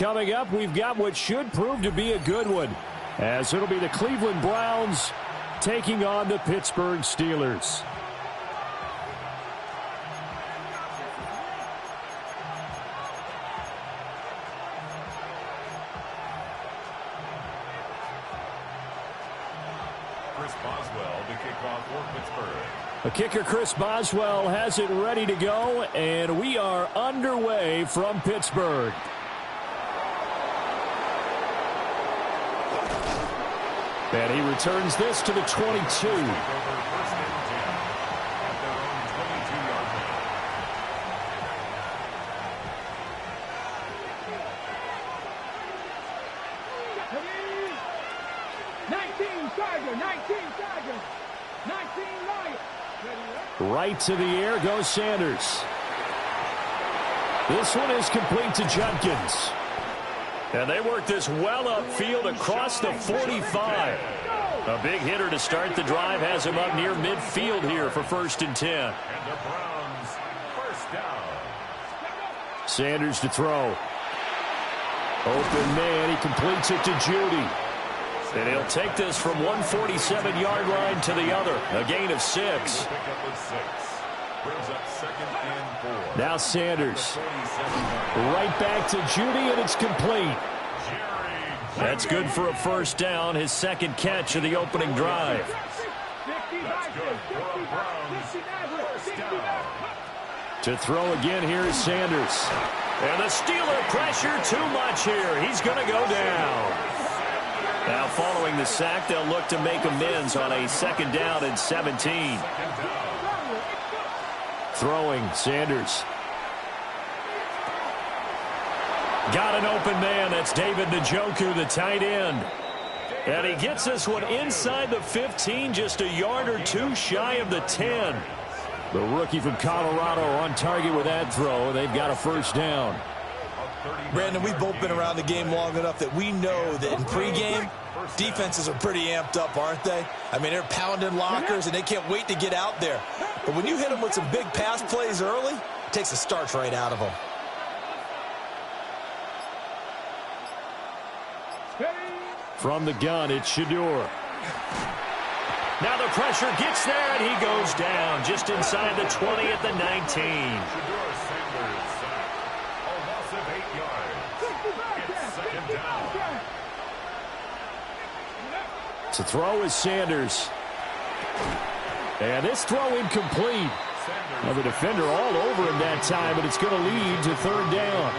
coming up, we've got what should prove to be a good one, as it'll be the Cleveland Browns taking on the Pittsburgh Steelers. The kicker, Chris Boswell, has it ready to go, and we are underway from Pittsburgh. And he returns this to the 22. Right to the air goes Sanders. This one is complete to Judkins. And they work this well upfield across the 45. A big hitter to start the drive has him up near midfield here for 1st and 10. And the Browns, first down. Sanders to throw. Open man, he completes it to Judy. And he'll take this from 147-yard line to the other. A gain of 6. Now Sanders. Right back to Judy, and it's complete. That's good for a 1st down, his 2nd catch of the opening drive. To throw again, here is Sanders. And the Steeler pressure too much here. He's going to go down. Now, following the sack, they'll look to make amends on a 2nd down and 17. Throwing, Sanders. Got an open man. That's David Njoku, the tight end. And he gets this one inside the 15, just a yard or two shy of the 10. The rookie from Colorado on target with that throw. They've got a 1st down. Brandon, we've both been around the game long enough that we know that in pregame, defenses are pretty amped up, aren't they? I mean, they're pounding lockers, and they can't wait to get out there. But when you hit them with some big pass plays early, it takes the starch right out of them. From the gun, it's Shedeur. Now the pressure gets there, and he goes down just inside the 20 at the 19. To throw is Sanders. And this throw incomplete. Now the defender all over him that time, but it's going to lead to 3rd down.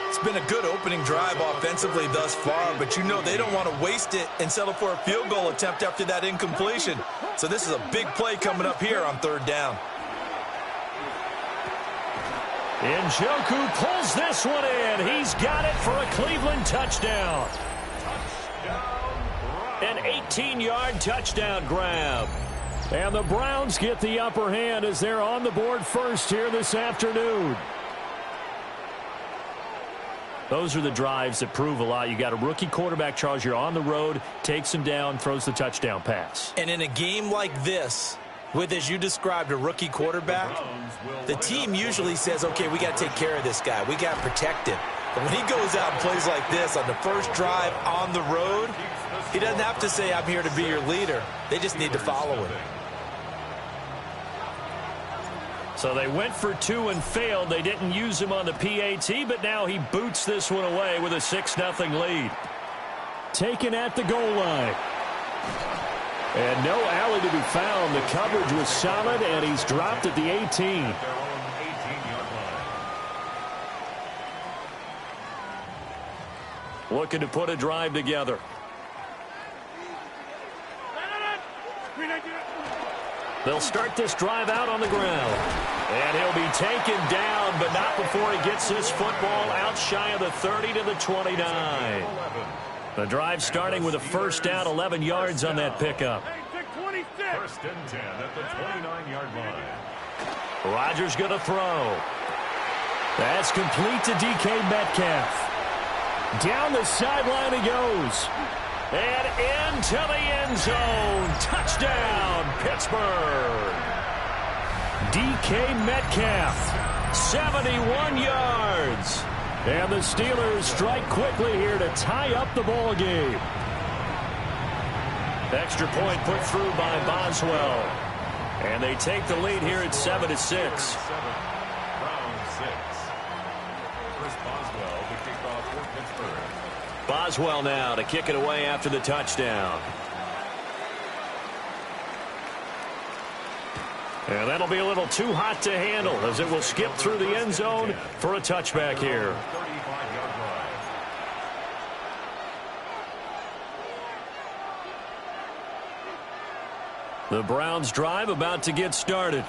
It's been a good opening drive offensively thus far, but you know they don't want to waste it and settle for a field goal attempt after that incompletion. So this is a big play coming up here on 3rd down. Njoku pulls this one in. He's got it for a Cleveland touchdown. An 18-yard touchdown grab. And the Browns get the upper hand as they're on the board first here this afternoon. Those are the drives that prove a lot. You got a rookie quarterback, Charles. You're on the road, takes him down, throws the touchdown pass. And in a game like this, with, as you described, a rookie quarterback, the team usually says, okay, we got to take care of this guy. We got to protect him. But when he goes out and plays like this on the first drive on the road, he doesn't have to say, I'm here to be your leader. They just need to follow him. So they went for 2 and failed. They didn't use him on the PAT, but now he boots this one away with a 6-0 lead. Taken at the goal line. And no alley to be found. The coverage was solid, and he's dropped at the 18. Looking to put a drive together. They'll start this drive out on the ground. And he'll be taken down, but not before he gets this football out shy of the 30 to the 29. The drive starting with a 1st down, 11 yards on that pickup. 1st and 10 at the 29-yard line. Rodgers going to throw. That's complete to DK Metcalf. Down the sideline he goes. And into the end zone. Touchdown, Pittsburgh. DK Metcalf, 71 yards. And the Steelers strike quickly here to tie up the ball game. Extra point put through by Boswell. And they take the lead here at 7-6. Round 6. First Boswell to kick off for Pittsburgh. Boswell now to kick it away after the touchdown. And that'll be a little too hot to handle as it will skip through the end zone for a touchback here. 35-yard line. The Browns drive about to get started.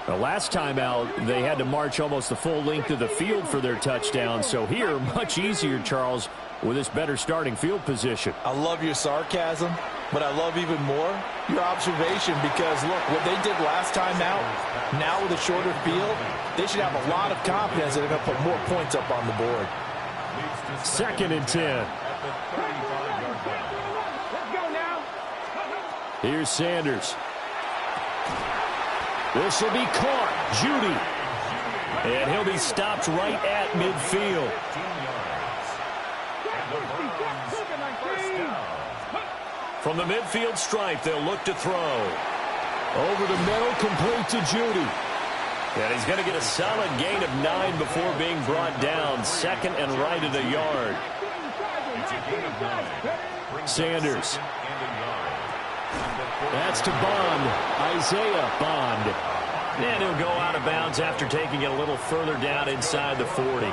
The last time out, they had to march almost the full length of the field for their touchdown. So here, much easier, Charles, with this better starting field position. I love your sarcasm, but I love even more your observation because, look, what they did last time out, now with a shorter field, they should have a lot of confidence that they're going to put more points up on the board. 2nd and 10. Here's Sanders. This will be caught. Judy. And he'll be stopped right at midfield. From the midfield stripe, they'll look to throw. Over the middle, complete to Judy. And he's going to get a solid gain of 9 before being brought down. 2nd and right at a yard. Sanders. That's to Bond. Isaiah Bond. And he'll go out of bounds after taking it a little further down inside the 40.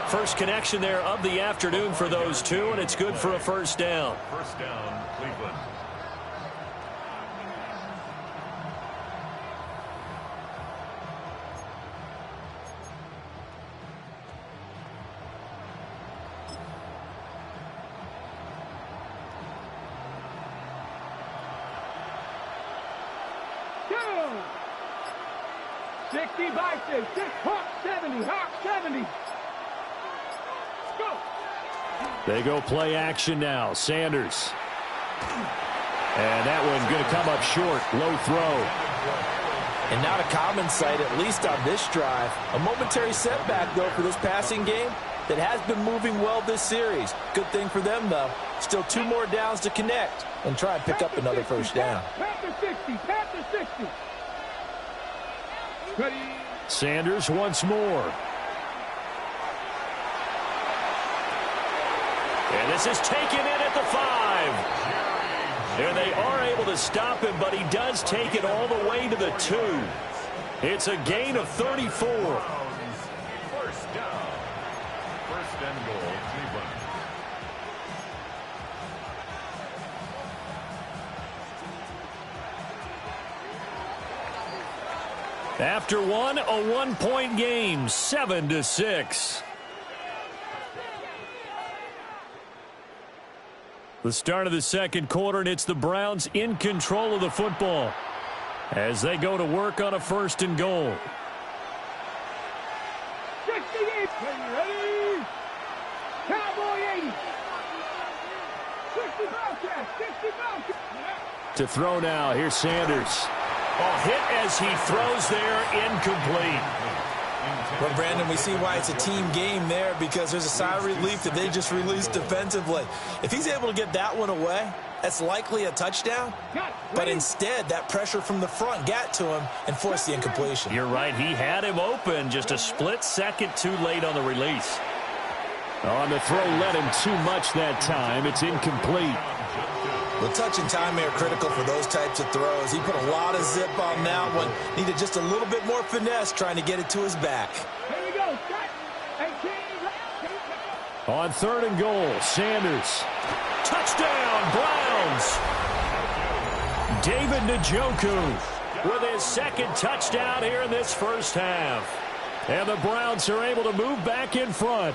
First connection there of the afternoon for those two, and it's good for a first down. First down, Cleveland. Go! 60 Bison, 6 Hawk 70, Hawk 70. Go! They go play action now. Sanders. And that one going to come up short. Low throw. And not a common sight, at least on this drive. A momentary setback, though, for this passing game that has been moving well this series. Good thing for them, though. Still 2 more downs to connect and try and pick up another first down. Panther 60, Panther 60. Ready? Sanders once more. And this is taken in at the 5. And they are able to stop him, but he does take it all the way to the 2. It's a gain of 34. First down. First and goal, Cleveland. After one, a 1-point game, 7-6. The start of the second quarter, and it's the Browns in control of the football as they go to work on a 1st and goal. 68, ready? Cowboy 80. 60 Bobcats, 60 Bobcats. To throw now, here's Sanders. Oh, hit as he throws there, incomplete. Well, Brandon, we see why it's a team game there because there's a sigh of relief that they just released defensively. If he's able to get that one away, that's likely a touchdown. But instead, that pressure from the front got to him and forced the incompletion. You're right. He had him open, just a split second too late on the release. On the throw, led him too much that time. It's incomplete. The touch and time are critical for those types of throws. He put a lot of zip on that one. Needed just a little bit more finesse trying to get it to his back. Here we go. On 3rd and goal, Sanders. Touchdown, Browns. David Njoku with his 2nd touchdown here in this first half. And the Browns are able to move back in front.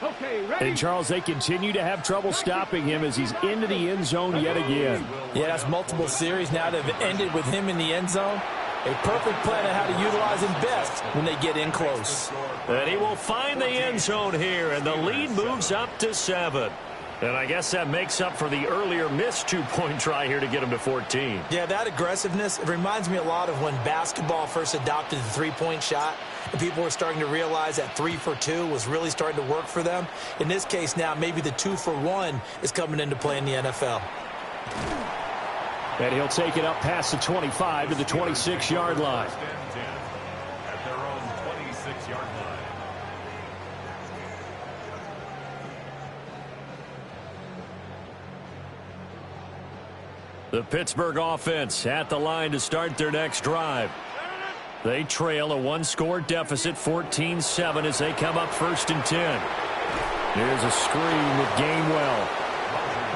Okay, ready? And, Charles, they continue to have trouble stopping him as he's into the end zone yet again. Yeah, that's multiple series now that have ended with him in the end zone. A perfect plan on how to utilize him best when they get in close. And he will find the end zone here, and the lead moves up to 7. And I guess that makes up for the earlier missed 2-point try here to get him to 14. Yeah, that aggressiveness, it reminds me a lot of when basketball first adopted the 3-point shot. and people were starting to realize that 3 for 2 was really starting to work for them. In this case now, maybe the 2 for 1 is coming into play in the NFL. And he'll take it up past the 25 to the 26-yard line. At their own 26-yard line. The Pittsburgh offense at the line to start their next drive. They trail a one-score deficit, 14-7, as they come up 1st and 10. Here's a screen with Gainwell.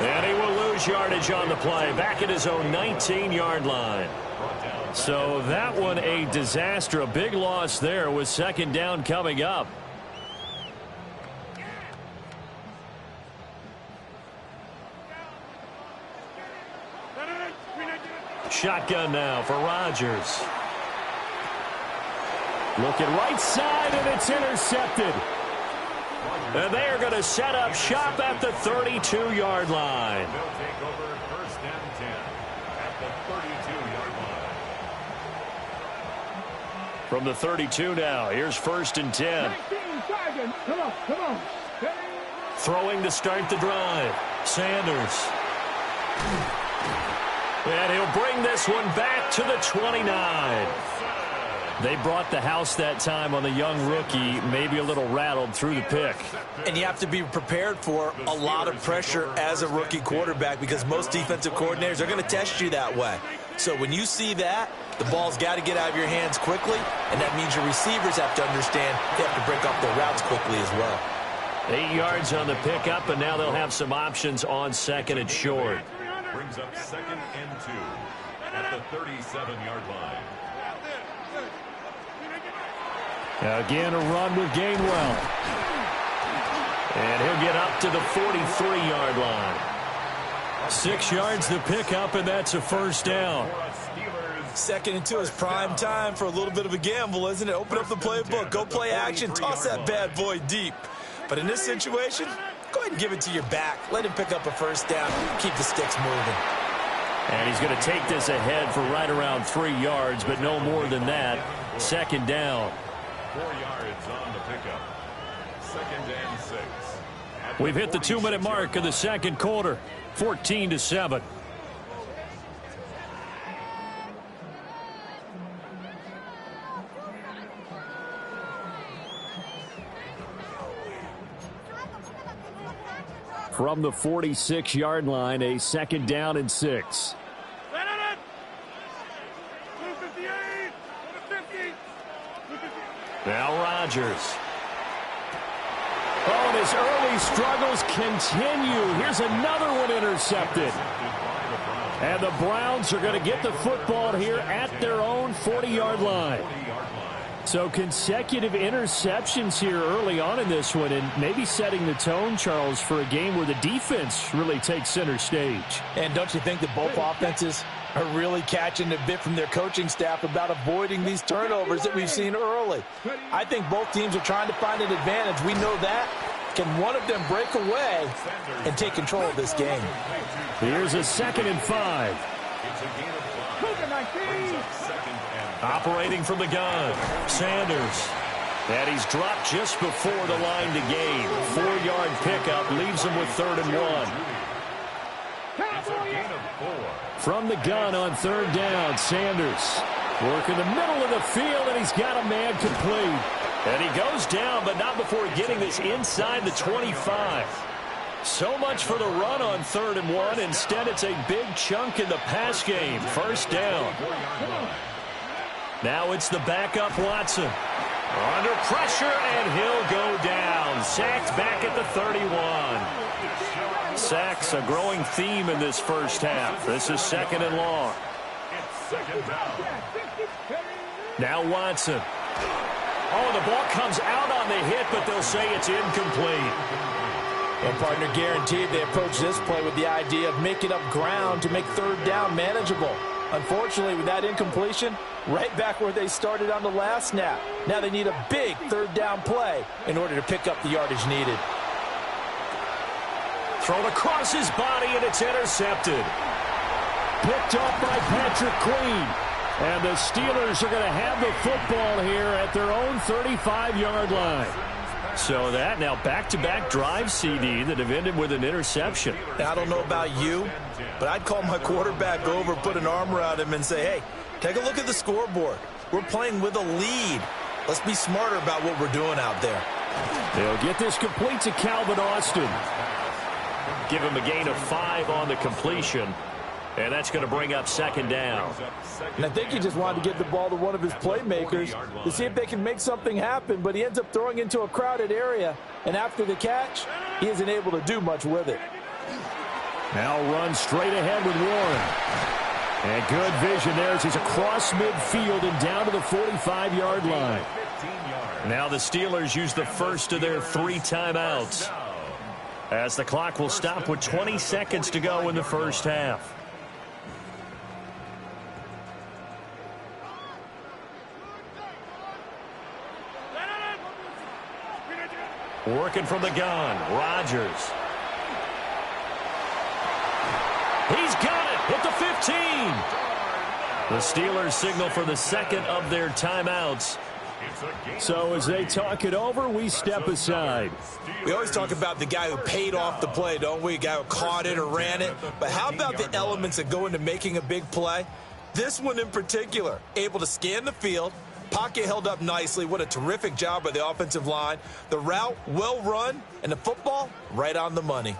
And he will lose yardage on the play, back at his own 19-yard line. So that one a disaster, a big loss there with 2nd down coming up. Shotgun now for Rodgers. Looking right side, and it's intercepted. And they are going to set up shop at the 32-yard line. They'll take over 1st and 10 at the 32-yard line. From the 32 now, here's 1st and 10. 19 seconds. Come on, come on. Throwing to start the drive. Sanders. And he'll bring this one back to the 29. They brought the house that time on the young rookie, maybe a little rattled through the pick. And you have to be prepared for a lot of pressure as a rookie quarterback because most defensive coordinators are going to test you that way. So when you see that, the ball's got to get out of your hands quickly, and that means your receivers have to understand they have to break off their routes quickly as well. 8 yards on the pickup, and now they'll have some options on 2nd and short. Brings up 2nd and 2 at the 37-yard line. Again, a run with Gainwell. And he'll get up to the 43-yard line. 6 yards the pickup, and that's a 1st down. 2nd and 2 is prime time for a little bit of a gamble, isn't it? Open up the playbook, go play action, toss that bad boy deep. But in this situation, go ahead and give it to your back. Let him pick up a 1st down. Keep the sticks moving. And he's going to take this ahead for right around 3 yards, but no more than that. 2nd down. 4 yards on the pickup. 2nd and 6. We've hit the 2-minute mark of the 2nd quarter. 14-7. From the 46-yard line, a 2nd down and 6. Now Rodgers. Oh, and his early struggles continue. Here's another one intercepted. And the Browns are going to get the football here at their own 40-yard line. So consecutive interceptions here early on in this one, and maybe setting the tone, Charles, for a game where the defense really takes center stage. And don't you think that both offenses are really catching a bit from their coaching staff about avoiding these turnovers that we've seen early? I think both teams are trying to find an advantage. We know that. Can one of them break away and take control of this game? Here's a 2nd and 5. Operating from the gun, Sanders. And he's dropped just before the line to gain. 4-yard pickup leaves him with 3rd and 1. From the gun on 3rd down, Sanders working the middle of the field, and he's got a man complete. And he goes down, but not before getting this inside the 25. So much for the run on 3rd and 1. Instead, it's a big chunk in the pass game. 1st down. Now it's the backup Watson. Under pressure, and he'll go down. Sacked back at the 31. Sacks, a growing theme in this first half. This is 2nd and long. Now Watson. Oh, the ball comes out on the hit, but they'll say it's incomplete. And partner, guaranteed they approach this play with the idea of making up ground to make 3rd down manageable. Unfortunately, with that incompletion, right back where they started on the last snap. Now they need a big 3rd down play in order to pick up the yardage needed. Thrown across his body, and it's intercepted. Picked up by Patrick Queen. And the Steelers are going to have the football here at their own 35-yard line. So that now back-to-back drive CD that have ended with an interception. Now, I don't know about you, but I'd call my quarterback over, put an arm around him, and say, hey, take a look at the scoreboard. We're playing with a lead. Let's be smarter about what we're doing out there. They'll get this complete to Calvin Austin. Give him a gain of 5 on the completion. And that's going to bring up second down. And I think he just wanted to get the ball to one of his playmakers to see if they can make something happen, but he ends up throwing into a crowded area, and after the catch, he isn't able to do much with it. Now run straight ahead with Warren. And good vision there as he's across midfield and down to the 45-yard line. Now the Steelers use the first of their 3 timeouts, as the clock will stop with 20 seconds to go in the first half. Working from the gun, Rodgers. He's got it at the 15. The Steelers signal for the second of their timeouts. So as they talk it over, we step aside. We always talk about the guy who paid off the play, don't we? A guy who caught it or ran it. But how about the elements that go into making a big play? This one in particular, able to scan the field, pocket held up nicely. What a terrific job by the offensive line. The route, well run, and the football, right on the money.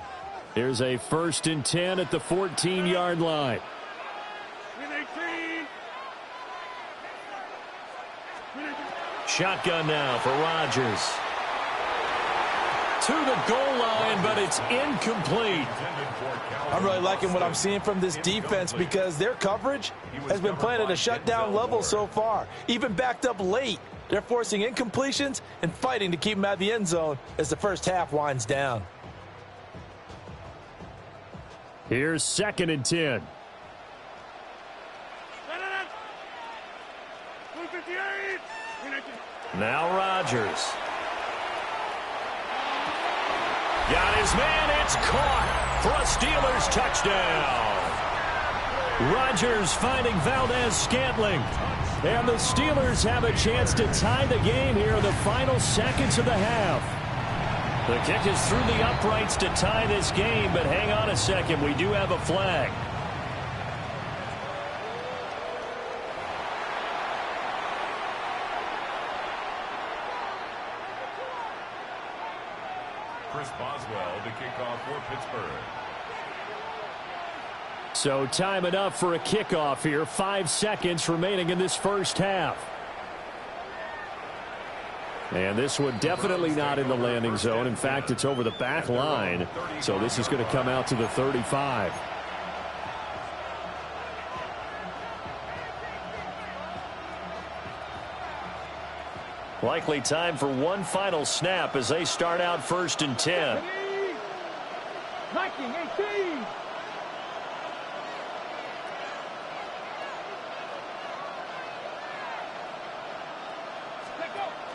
Here's a 1st and 10 at the 14-yard line. Shotgun now for Rodgers. To the goal line, but it's incomplete. I'm really liking what I'm seeing from this defense because their coverage has been playing at a shutdown level so far. Even backed up late, they're forcing incompletions and fighting to keep them out of the end zone as the first half winds down. Here's 2nd and 10. Now Rodgers. Got his man. It's caught for a Steelers touchdown. Rodgers finding Valdez-Scantling. And the Steelers have a chance to tie the game here in the final seconds of the half. The kick is through the uprights to tie this game, but hang on a second. We do have a flag. Chris Boswell to kick off for Pittsburgh. So time enough for a kickoff here. 5 seconds remaining in this first half. And this one definitely not in the landing zone. In fact, it's over the back line. So this is going to come out to the 35. Likely time for one final snap as they start out 1st and 10. 19-18.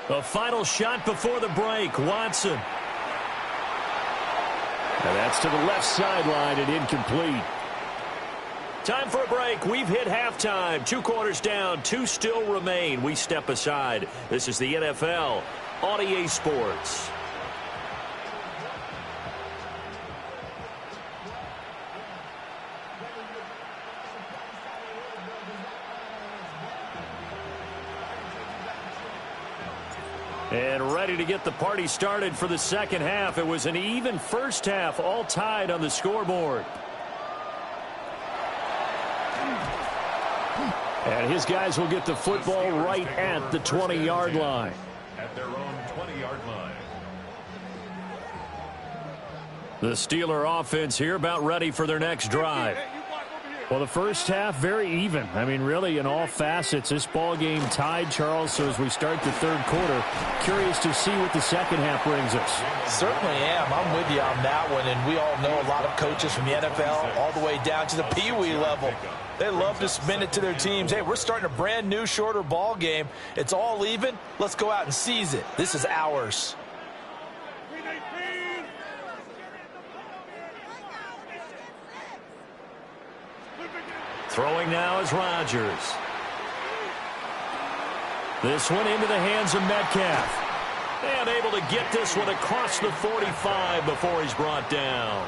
A final shot before the break. Watson. And that's to the left sideline and incomplete. Time for a break. We've hit halftime. 2 quarters down. 2 still remain. We step aside. This is the NFL on EA Sports. And ready to get the party started for the second half. It was an even first half, all tied on the scoreboard. And his guys will get the football right at the 20-yard line. At their own 20-yard line. The Steeler offense here about ready for their next drive. Well, the first half, very even. I mean, really, in all facets, this ball game tied, Charles. So as we start the third quarter, curious to see what the second half brings us. Certainly am. I'm with you on that one. And we all know a lot of coaches from the NFL all the way down to the Pee-wee level. They love to spin it to their teams. Hey, we're starting a brand new, shorter ball game. It's all even. Let's go out and seize it. This is ours. Throwing now is Rodgers. This one into the hands of Metcalf. And able to get this one across the 45 before he's brought down.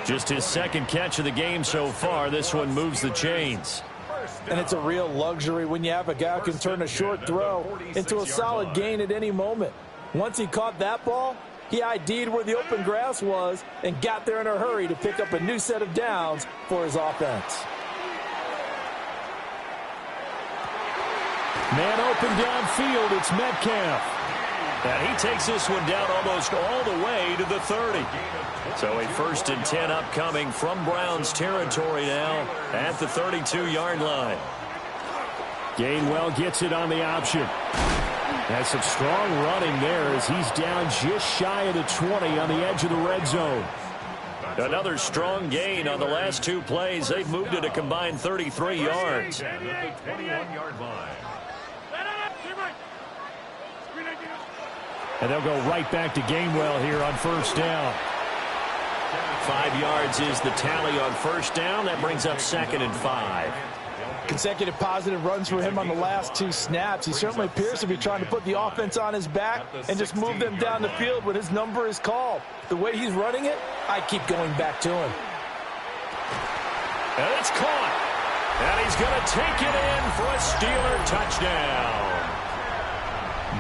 Just his second catch of the game so far. This one moves the chains. And it's a real luxury when you have a guy who can turn a short throw into a solid gain at any moment. Once he caught that ball, he ID'd where the open grass was and got there in a hurry to pick up a new set of downs for his offense. Man open downfield, it's Metcalf. And he takes this one down almost all the way to the 30. So a 1st and 10 upcoming from Browns territory now at the 32-yard line. Gainwell gets it on the option. Has some strong running there as he's down just shy of the 20 on the edge of the red zone. Another strong gain on the last 2 plays. They've moved it a combined 33 yards. At the 21-yard line. And they'll go right back to Gainwell here on 1st down. 5 yards is the tally on 1st down. That brings up 2nd and 5. Consecutive positive runs for him on the last 2 snaps. He certainly appears to be trying to put the offense on his back and just move them down the field when his number is called. The way he's running it, I keep going back to him. And it's caught. And he's going to take it in for a Steeler touchdown.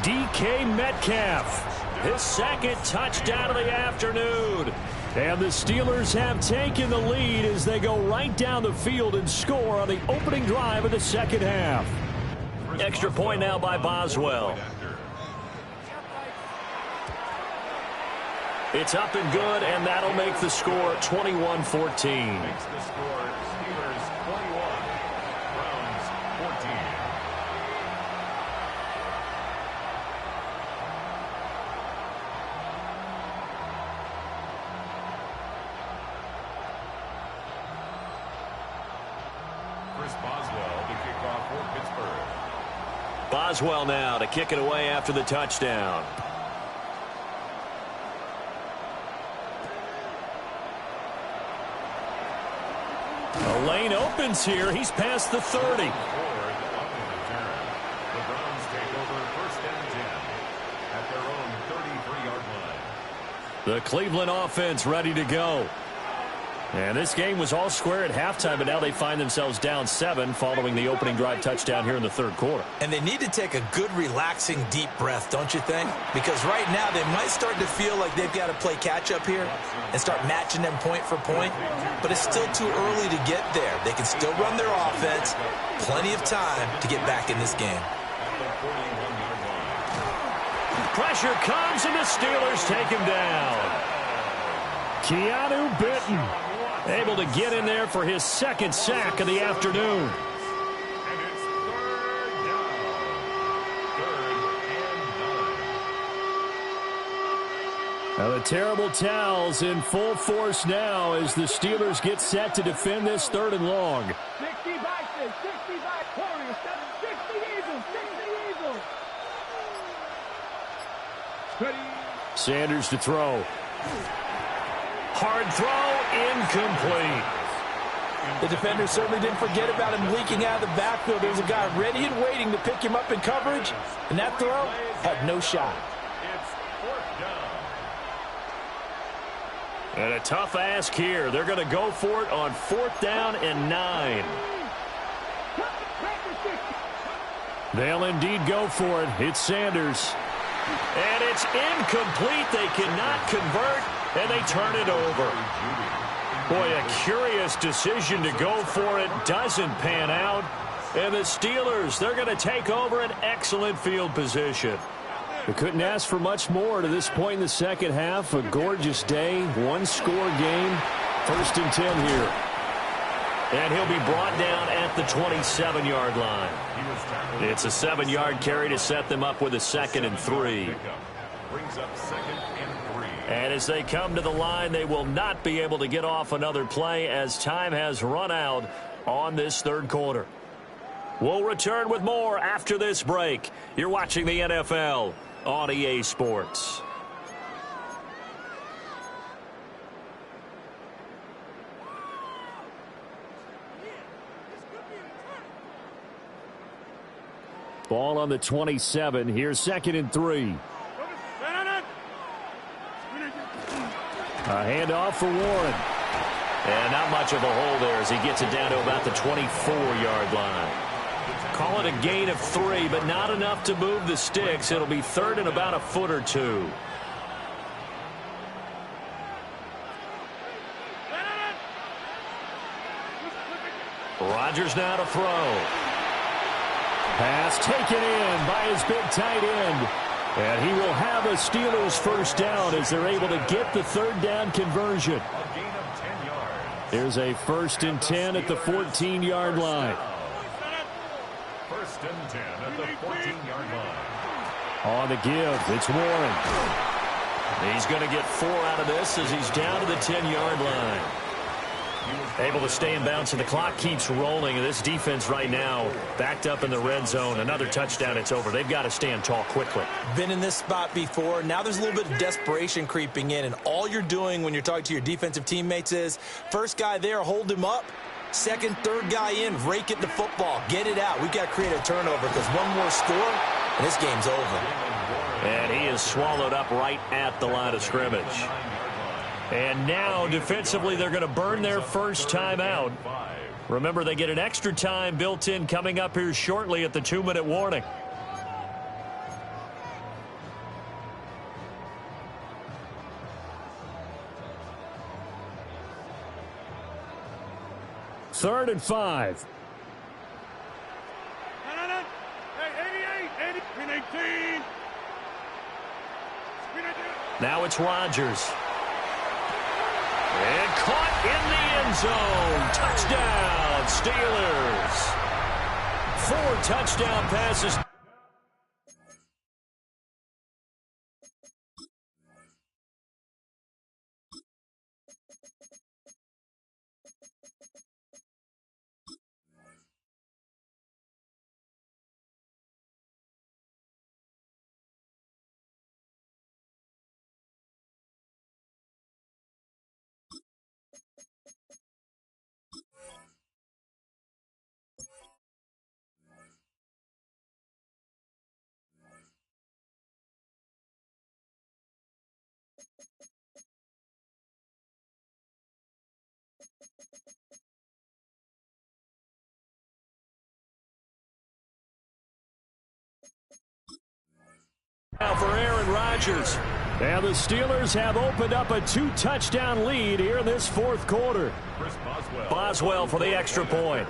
DK Metcalf, his 2nd touchdown of the afternoon. And the Steelers have taken the lead as they go right down the field and score on the opening drive of the 2nd half. Extra point now by Boswell. It's up and good, and that'll make the score 21-14. Makes the score Steelers 21, Browns 14. Boswell to kick off for Pittsburgh. Boswell now to kick it away after the touchdown. A lane opens here. He's past the 30. The Browns take over 1st and 10 at their own 33-yard line. The Cleveland offense ready to go. And this game was all square at halftime, but now they find themselves down 7 following the opening drive touchdown here in the 3rd quarter. And they need to take a good, relaxing, deep breath, don't you think? Because right now they might start to feel like they've got to play catch-up here and start matching them point for point. But it's still too early to get there. They can still run their offense. Plenty of time to get back in this game. Pressure comes, and the Steelers take him down. Keanu Benton able to get in there for his 2nd sack of the afternoon. And it's 3rd down. 3rd and 9. Now the terrible towels in full force now as the Steelers get set to defend this 3rd and long. 60 Vikings, 60 Warriors, 60 Eagles, 60 Eagles. Ready. Sanders to throw. Hard throw, incomplete. The defender certainly didn't forget about him leaking out of the backfield. There was a guy ready and waiting to pick him up in coverage, and that throw had no shot. It's 4th down. And a tough ask here. They're going to go for it on 4th down and 9. They'll indeed go for it. It's Sanders. And it's incomplete. They cannot convert, and they turn it over. Boy, a curious decision to go for it. Doesn't pan out. And the Steelers, they're going to take over an excellent field position. We couldn't ask for much more to this point in the 2nd half. A gorgeous day, 1-score game. 1st and 10 here. And he'll be brought down at the 27-yard line. It's a 7-yard carry to set them up with a 2nd and 3. Brings up 2nd and 3. And as they come to the line, they will not be able to get off another play as time has run out on this 3rd quarter. We'll return with more after this break. You're watching the NFL on EA Sports. Ball on the 27. Here's 2nd and 3. A handoff for Warren. And not much of a hole there as he gets it down to about the 24-yard line. Call it a gain of 3, but not enough to move the sticks. It'll be 3rd and about a foot or 2. Rodgers now to throw. Pass taken in by his big tight end. And he will have a Steelers first down as they're able to get the 3rd down conversion. Here's a 1st and 10 at the 14-yard line. 1st and 10 at the 14-yard line. On the give, it's Warren. He's going to get 4 out of this as he's down to the 10-yard line. Able to stay in bounds, and the clock keeps rolling. This defense right now backed up in the red zone. Another touchdown, it's over. They've got to stand tall quickly. Been in this spot before. Now there's a little bit of desperation creeping in, and all you're doing when you're talking to your defensive teammates is first guy there, hold him up. Second, third guy in, rake it the football. Get it out. We've got to create a turnover because one more score, and this game's over. And he is swallowed up right at the line of scrimmage. And now, defensively, they're going to burn their first time out. Remember, they get an extra time built in coming up here shortly at the 2-minute warning. Third and 5. Now it's Rodgers. And caught in the end zone. Touchdown, Steelers. 4 touchdown passes. Now for Aaron Rodgers. And the Steelers have opened up a 2-touchdown lead here in this 4th quarter. Boswell for the extra point.